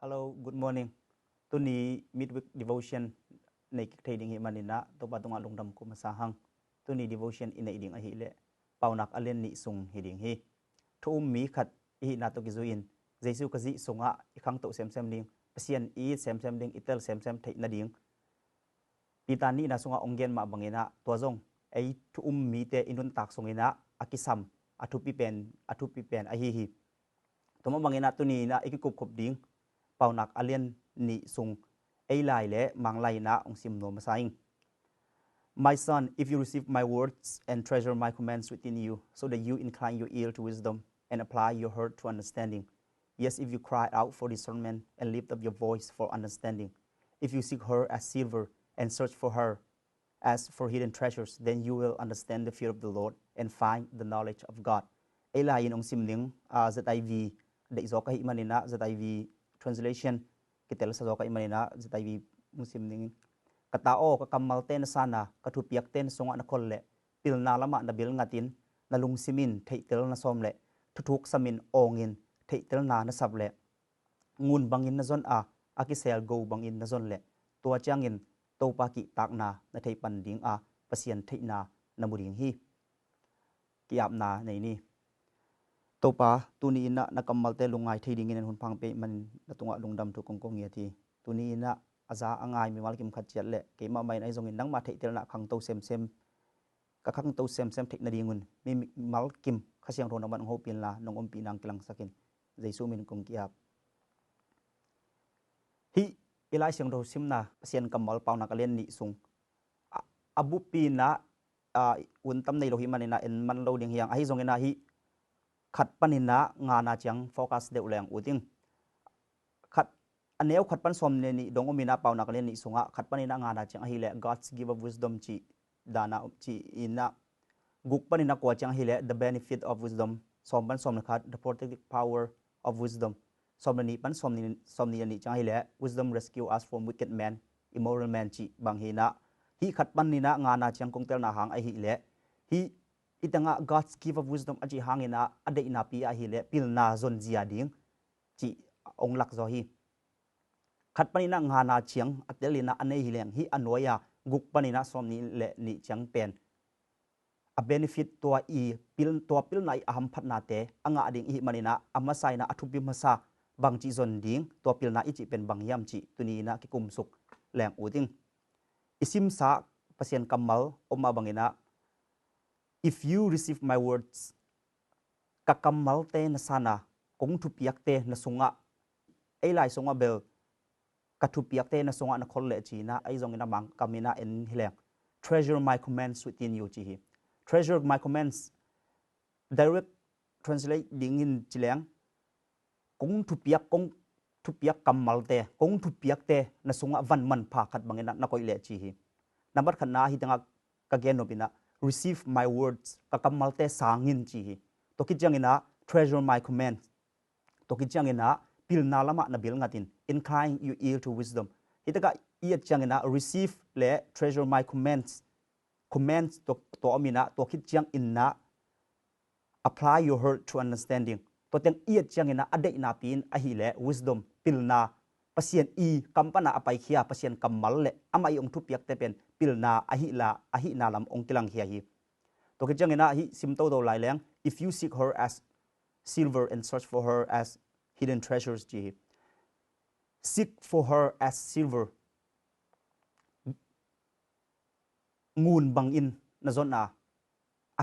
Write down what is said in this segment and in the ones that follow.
Hello, good morning. Tuni midweek devotion nei trading hi manina to patunga lungdam ko masahang. Tuni devotion ina iding a hi le. PAUNAK alen ni sung hiding hi. Thum mi khat hi na to gizuin. Jesu kazi sunga ikhang to sem ding. Pasien I sem ding itel sem thei na ding. Pitani na sunga onggen ma bangina to zong ai thum mi te inun tak sungina akisam athupi pen a hi. Toma bangina tuni na ikikup kop ding. PAUNAK alen ni sung ai lai le mang lai na ong sim no masaing. My son, if you receive my words and treasure my commands within you, so that you incline your ear to wisdom and apply your heart to understanding. Yes, if you cry out for discernment and lift up your voice for understanding. If you seek her as silver and search for her as for hidden treasures, then you will understand the fear of the Lord and find the knowledge of God. Ai lai in ong sim ning ZIV de zo ka hi manina ZIV translation kitel sa zo ka imanina ZIV musim ning katao ka kamal ten sana katupiak ten songa na kolle pilna lama na bil ngatin na lungsimin theitel na somle tutuk samin ongin theitel na sable ngun bangin na zon akisel go bangin na zon le tua changin to pa ki tak na thei panding pasien theina na muring hi kiap na nei ni topa tuni ina na kamal te lungai thiding in hun phang pe man natunga lungdam tu kongkong yati tuni ina aza angai mi malkim khat chat le ke ma mai nai zong in nang ma theitel na khang to sem ka khang to sem thei na dingun mi malkim khasiang thon man ho pin la nong om pinang kilang sakin jesu min kong kiap hi ilai siang do simna pasien kamal PAUNAK alen ni sung abu pina un tam nei lo hi manina en man lo ding hiang ai zong ina hi khat panina ngana chang focus de uleng uting khat aneu khat pan som ne ni dongomina PAUNAK alen ni sunga khat panina ngana chang hi le God's give of wisdom chi dana chi ina guk panina ko chang hi le the benefit of wisdom som ban som khat the protective power of wisdom som ni pan som ni chang hi le wisdom rescue us from wicked man immoral man chi bang hi na hi khat panina ngana chang kongtel na hang ai hi le hi itanga God's give of wisdom aji hangina ade ina pi a hi le pilna zon zia ding chi ong lak zo hi khat panina ngana chiang atelina anei hi leng hi anoya guk panina som ni le ni chang pen a benefit to pil nai aham phatna te anga ding hi manina amasai na athupi masa bang chi zon ding to pil na ichi pen bang yam chi tuni na ki kum suk leng uding isim sa pasien kamal oma bangina if you receive my words kakamal te na sana kung thupiak te na sunga ai lai sunga bel kathupiak te na sunga na kholle chi na ai zong ina mang kamina en hileng treasure my commands within you chi hi treasure my commands direct translate ding in chileng kung thupiak kamal te kung thupiak te na sunga van man pha khat bangina na koi le chi hi number khana hi tanga ka gen no bina receive my words kakamal te sangin chi to ki changina treasure my commands to ki changina pilna lama na bil ngatin incline your ear to wisdom itaka iat changina receive le treasure my commands to amina to ki chang inna apply your heart to understanding to teng iat changina ade na pin a hi le wisdom pilna pasien kampana apai khia pasien kamal le amai ong thu piak te pen pilna ahi na lam ong kilang hi hi to ki changina hi simto do lai leng if you seek her as silver and search for her as hidden treasures ji seek for her as silver ngun bang in na zona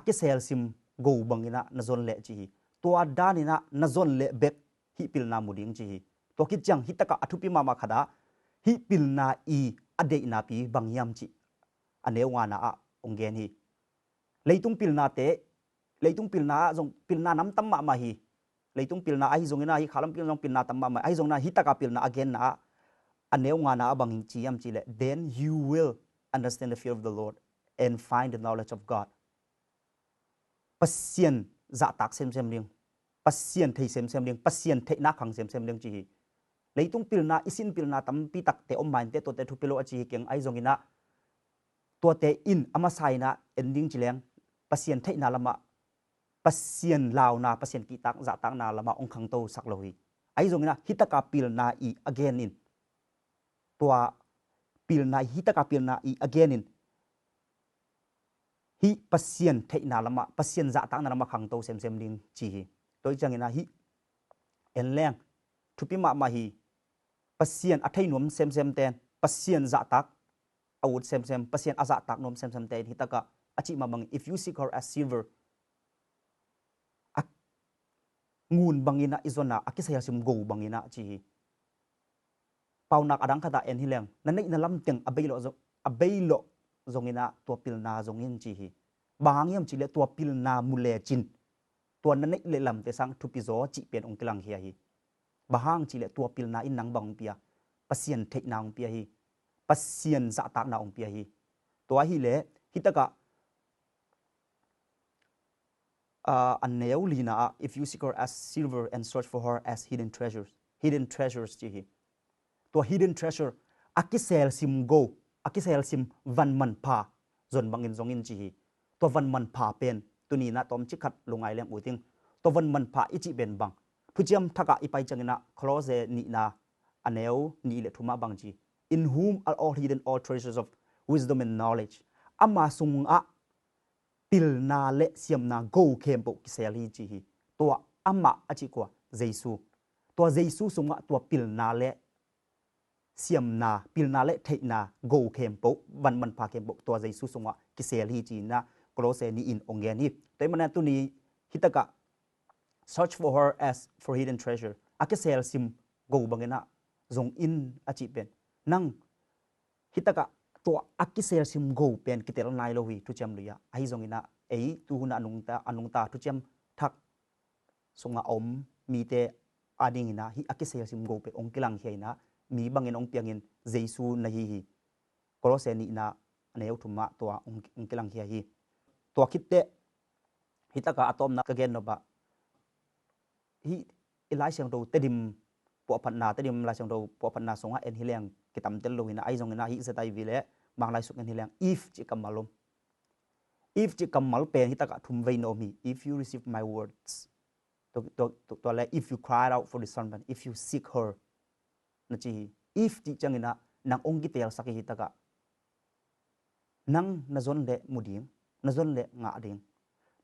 akisel sim go bang ina na zon le ji to adanina na zon le bek hi pilna muding ji to ki chang hitaka athupi mama khada hi pilna ade ina pi bang yam chi anewa na onggen hi leitung pilna zong pilna nam tam ma hi leitung pilna ai zong ina hi khalam pilna pilna tam ma ai zong na hitaka pilna again na anewa na bang chi yam chi le then you will understand the fear of the Lord and find the knowledge of God pasien za tak sem ding pasien thei sem ding pasien thei na khang sem ding chi leitung pilna isin pilna tam pi tak te om te to te thu pilo achi keng ai zong ina to te in amasai na ending chileng pasien thei na lama pasien law na pasien ki tak za tak na lama ong khang to sak lohi ai zong na hitaka pilna I again in tua pilna hitaka pilna I again in hi pasien theina lama pasien za ta na lama khang to sem ding chi hi toi changena hi enleng thupi ma hi pasien athai nom sem ten pasien za tak awut sem pasien aza tak nom sem ten hitaka achi ma bang if you seek her as silver ngun bangina izona akisaya sim go bangina chi hi paunak adang khata en hileng nanai na lam teng abeilo zongina to pilna zongin chi hi bangiam chile to pilna mule chin to nanai le lam te sang thupi zo chi pen ong kilang hi hi bahang chile to pilna in nang bang pia pasien thei na ong pia hi pasien za tak na ong pia hi to hi le hitaka anneu lina if you seek her as silver and search for her as hidden treasures chi hi to hidden treasure akisel sim go akisel sim van man pha zon bangin zongin chi hi to van man pha pen tuni na tom chikhat lungai lem uting to van man pha ichi ben bang thuchiam thaka ipai changina close ni na aneu ni le thuma bang chi in whom are all hidden all treasures of wisdom and knowledge ama sunga pilna le siamna go kempo kisel hi chi hi to ama achi kwa jesu sunga to pilna le siamna pilna le theina go kempo van man pha kempo to jesu sunga kisel hi chi na close ni in ongen hi toimana tu ni hitaka search for her as for hidden treasure akisel sim go bangena zong in achi pen nang hitaka to akisel sim go pen kitel nai lo hi tu cham luya ai zong ina ei tu huna anungta tu cham thak sunga om mi te ading ina hi akisel sim go pe ong kilang heina mi bangin ong piangin jesu na hi kolose ni na aneu thuma to ong kilang hi to kitte hitaka atom na again no ba hi ilai siang do tedim po phanna tedim la siang do po phanna songa en hileng kitam tel lo ina ai zong ina hi zetai vile mang lai suk en hileng if chi kamalom if chi kamal pen hitaka thum vei no mi if you receive my words to like if you cried out for the son if you seek her na chi if ti changina nang ong gitel saki hitaka nang nazon le muding nazon le nga ding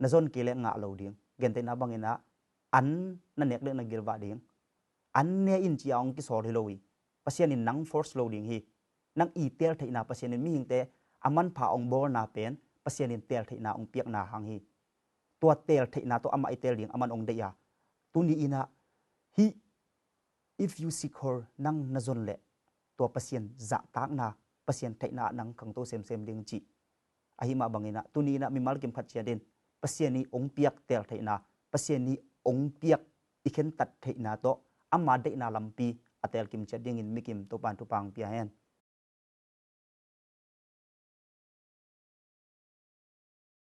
nazon kele nga lo ding gente na bangina an na nek le na gilwa ding an ne in chi ong ki sor hilowi pasien in nang force loading hi nang i tel theina pasien in mi hingte aman pha ong bor na pen pasien in tel theina ong piak na hang hi to tel theina to ama i tel ding aman ong de ya tu ni ina hi if you seek her nang nazon le to pasien za tak na pasien theina nang kang to sem ding chi ahima bangina tu ni na mi mal kim phat chia din pasien ni ong piak tel theina pasien ni ong piak ikhen tat theina to ama de na lampi atel kim chading in mikim to pan tu pang pia hen